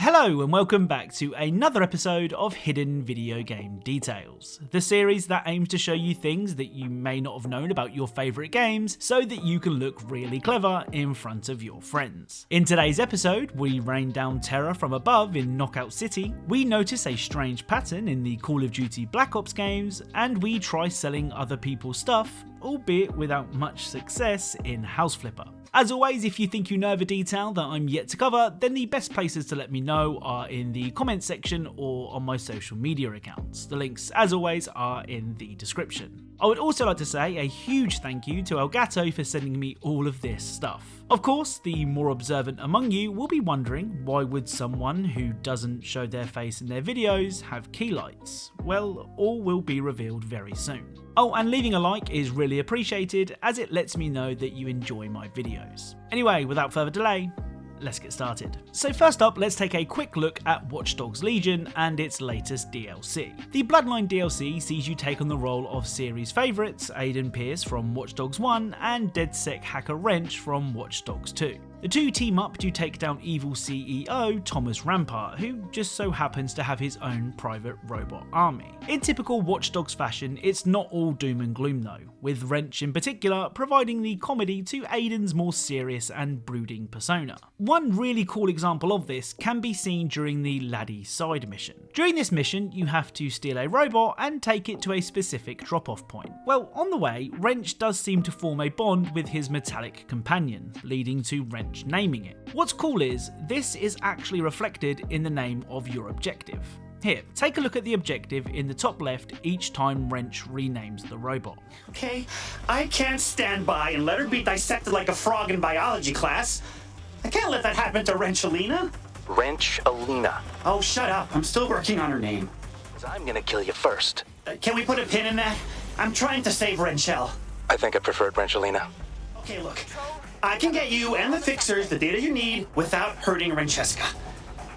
Hello and welcome back to another episode of Hidden Video Game Details, the series that aims to show you things that you may not have known about your favourite games so that you can look really clever in front of your friends. In today's episode, we rain down terror from above in Knockout City, we notice a strange pattern in the Call of Duty Black Ops games, and we try selling other people's stuff, albeit without much success, in House Flipper. As always, if you think you know of a detail that I'm yet to cover, then the best places to let me know are in the comments section or on my social media accounts. The links, as always, are in the description. I would also like to say a huge thank you to Elgato for sending me all of this stuff. Of course, the more observant among you will be wondering, why would someone who doesn't show their face in their videos have key lights? Well, all will be revealed very soon. Oh, and leaving a like is really appreciated as it lets me know that you enjoy my videos. Anyway, without further delay, let's get started. So first up, let's take a quick look at Watch Dogs Legion and its latest DLC. The Bloodline DLC sees you take on the role of series favourites Aiden Pierce from Watch Dogs 1 and DedSec hacker Wrench from Watch Dogs 2. The two team up to take down evil CEO Thomas Rampart, who just so happens to have his own private robot army. In typical Watch Dogs fashion, it's not all doom and gloom though, with Wrench in particular providing the comedy to Aiden's more serious and brooding persona. One really cool example of this can be seen during the Laddie side mission. During this mission, you have to steal a robot and take it to a specific drop-off point. Well, on the way, Wrench does seem to form a bond with his metallic companion, leading to Wrench naming it. What's cool is, this is actually reflected in the name of your objective. Here, take a look at the objective in the top left each time Wrench renames the robot. Okay, I can't stand by and let her be dissected like a frog in biology class. I can't let that happen to Wrenchalina. Wrenchalina. Oh, shut up. I'm still working on her name. 'Cause I'm gonna kill you first. Can we put a pin in that? I'm trying to save Wrenchel. I think I preferred Wrenchalina. Okay, look. I can get you and the fixers the data you need without hurting Wrencheska.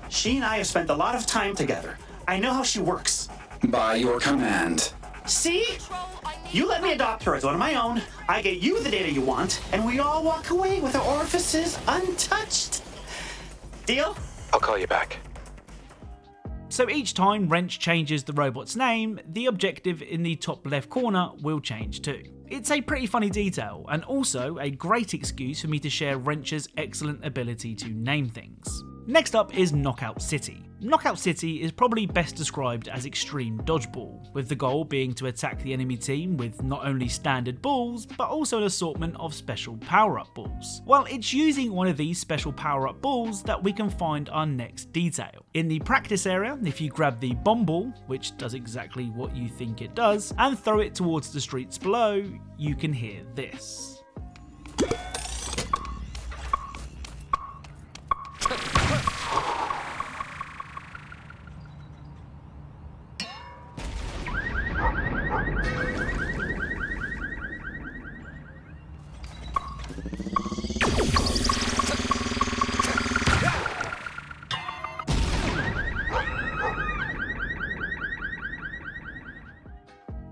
She and I have spent a lot of time together. I know how she works. By your command. See? You let me adopt her as one of my own, I get you the data you want, and we all walk away with our orifices untouched. Deal? I'll call you back. So each time Wrench changes the robot's name, the objective in the top left corner will change too. It's a pretty funny detail, and also a great excuse for me to share Wrench's excellent ability to name things. Next up is Knockout City. Knockout City is probably best described as extreme dodgeball, with the goal being to attack the enemy team with not only standard balls, but also an assortment of special power-up balls. Well, it's using one of these special power-up balls that we can find our next detail. In the practice area, if you grab the bomb ball, which does exactly what you think it does, and throw it towards the streets below, you can hear this.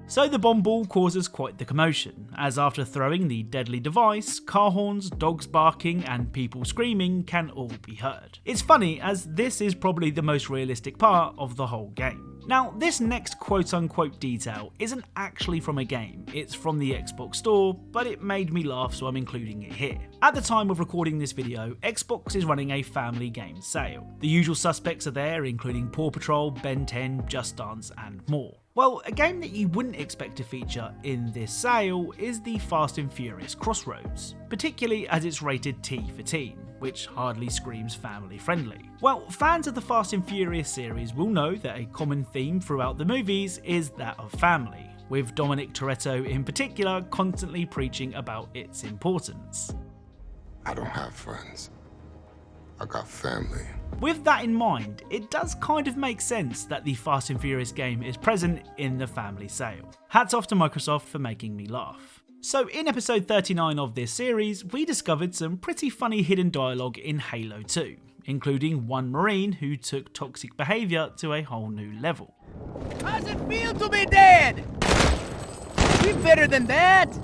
So the bomb ball causes quite the commotion, as after throwing the deadly device, car horns, dogs barking and people screaming can all be heard. It's funny as this is probably the most realistic part of the whole game. Now this next quote unquote detail isn't actually from a game, it's from the Xbox store, but it made me laugh so I'm including it here. At the time of recording this video, Xbox is running a family game sale. The usual suspects are there, including Paw Patrol, Ben 10, Just Dance and more. Well, a game that you wouldn't expect to feature in this sale is the Fast and Furious Crossroads, particularly as it's rated T for teen, which hardly screams family friendly. Well, fans of the Fast and Furious series will know that a common theme throughout the movies is that of family, with Dominic Toretto in particular constantly preaching about its importance. I don't have friends. I got family. With that in mind, it does kind of make sense that the Fast and Furious game is present in the family sale. Hats off to Microsoft for making me laugh. So in episode 39 of this series, we discovered some pretty funny hidden dialogue in Halo 2, including one Marine who took toxic behaviour to a whole new level. How's it feel to be dead? Be better than that!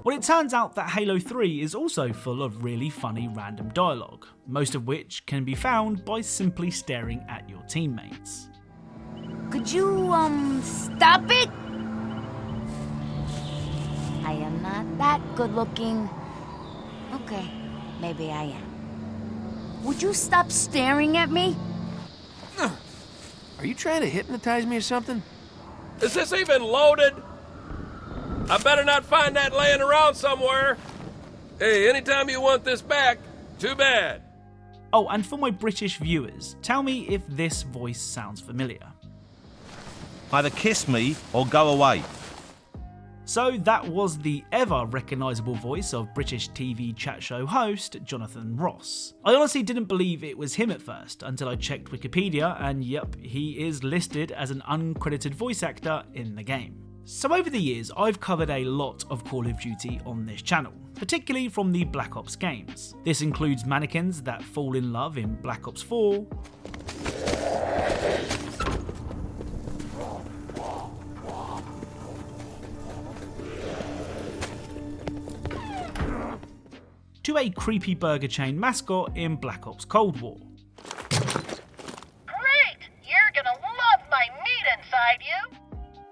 Well, it turns out that Halo 3 is also full of really funny random dialogue, most of which can be found by simply staring at your teammates. Could you, stop it? I am not that good looking. Okay, maybe I am. Would you stop staring at me? Are you trying to hypnotize me or something? Is this even loaded? I better not find that laying around somewhere. Hey, anytime you want this back, too bad. Oh, and for my British viewers, tell me if this voice sounds familiar. Either kiss me or go away. So that was the ever recognisable voice of British TV chat show host Jonathan Ross. I honestly didn't believe it was him at first until I checked Wikipedia, and yep, he is listed as an uncredited voice actor in the game. So over the years, I've covered a lot of Call of Duty on this channel, particularly from the Black Ops games. This includes mannequins that fall in love in Black Ops 4, to a creepy burger chain mascot in Black Ops Cold War. Great! You're gonna love my meat inside you!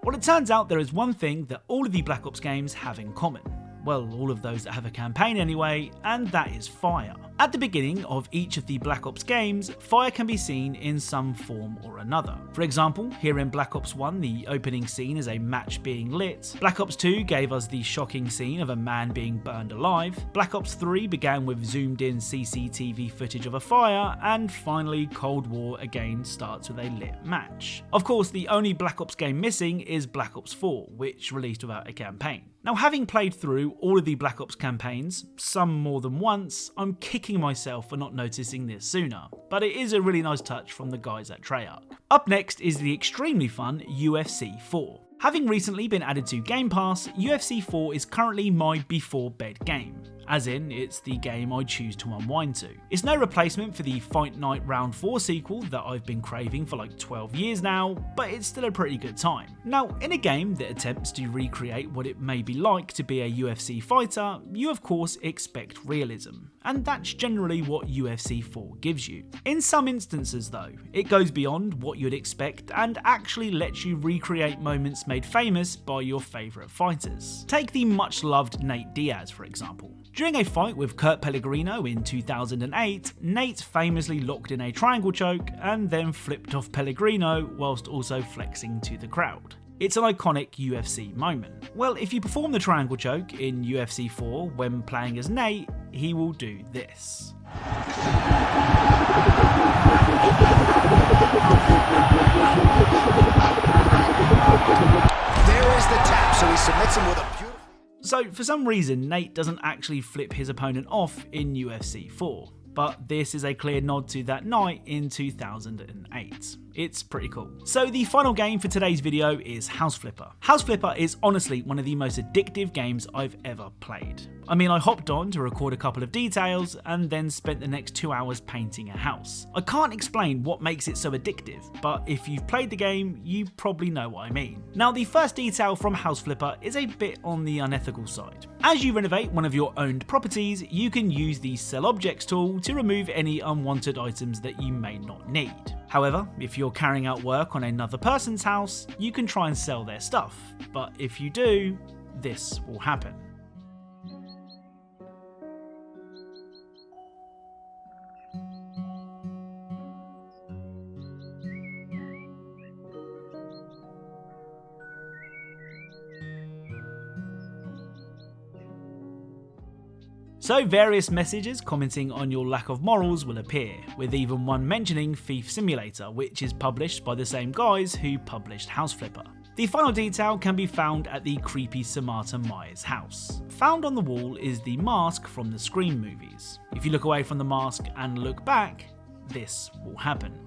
Well, it turns out there is one thing that all of the Black Ops games have in common. Well, all of those that have a campaign anyway, and that is fire. At the beginning of each of the Black Ops games, fire can be seen in some form or another. For example, here in Black Ops 1, the opening scene is a match being lit. Black Ops 2 gave us the shocking scene of a man being burned alive. Black Ops 3 began with zoomed in CCTV footage of a fire, and finally Cold War again starts with a lit match. Of course, the only Black Ops game missing is Black Ops 4, which released without a campaign. Now, having played through all of the Black Ops campaigns, some more than once, I'm kicking myself for not noticing this sooner, but it is a really nice touch from the guys at Treyarch. Up next is the extremely fun UFC 4. Having recently been added to Game Pass, UFC 4 is currently my before bed game. As in, it's the game I choose to unwind to. It's no replacement for the Fight Night Round 4 sequel that I've been craving for like 12 years now, but it's still a pretty good time. Now, in a game that attempts to recreate what it may be like to be a UFC fighter, you of course expect realism, and that's generally what UFC 4 gives you. In some instances though, it goes beyond what you'd expect and actually lets you recreate moments made famous by your favourite fighters. Take the much loved Nate Diaz for example. During a fight with Kurt Pellegrino in 2008, Nate famously locked in a triangle choke and then flipped off Pellegrino whilst also flexing to the crowd. It's an iconic UFC moment. Well, if you perform the triangle choke in UFC 4 when playing as Nate, he will do this. There is the tap, so he submits him with a beautiful... So for some reason, Nate doesn't actually flip his opponent off in UFC 4, but this is a clear nod to that night in 2008. It's pretty cool. So the final game for today's video is House Flipper. House Flipper is honestly one of the most addictive games I've ever played. I mean, I hopped on to record a couple of details and then spent the next 2 hours painting a house. I can't explain what makes it so addictive, but if you've played the game, you probably know what I mean. Now, the first detail from House Flipper is a bit on the unethical side. As you renovate one of your owned properties, you can use the Sell Objects tool to remove any unwanted items that you may not need. However, if you're carrying out work on another person's house, you can try and sell their stuff, but if you do, this will happen. So various messages commenting on your lack of morals will appear, with even one mentioning Thief Simulator, which is published by the same guys who published House Flipper. The final detail can be found at the creepy Samantha Myers house. Found on the wall is the mask from the Scream movies. If you look away from the mask and look back, this will happen.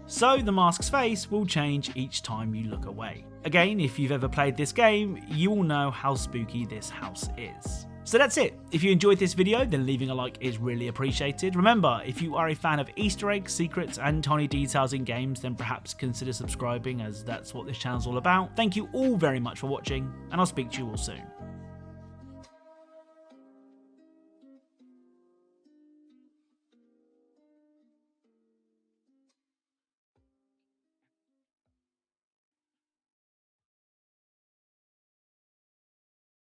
so the mask's face will change each time you look away. Again, if you've ever played this game, you will know how spooky this house is. So that's it. If you enjoyed this video, then leaving a like is really appreciated. Remember, if you are a fan of Easter eggs, secrets, and tiny details in games, then perhaps consider subscribing, as that's what this channel's all about. Thank you all very much for watching, and I'll speak to you all soon.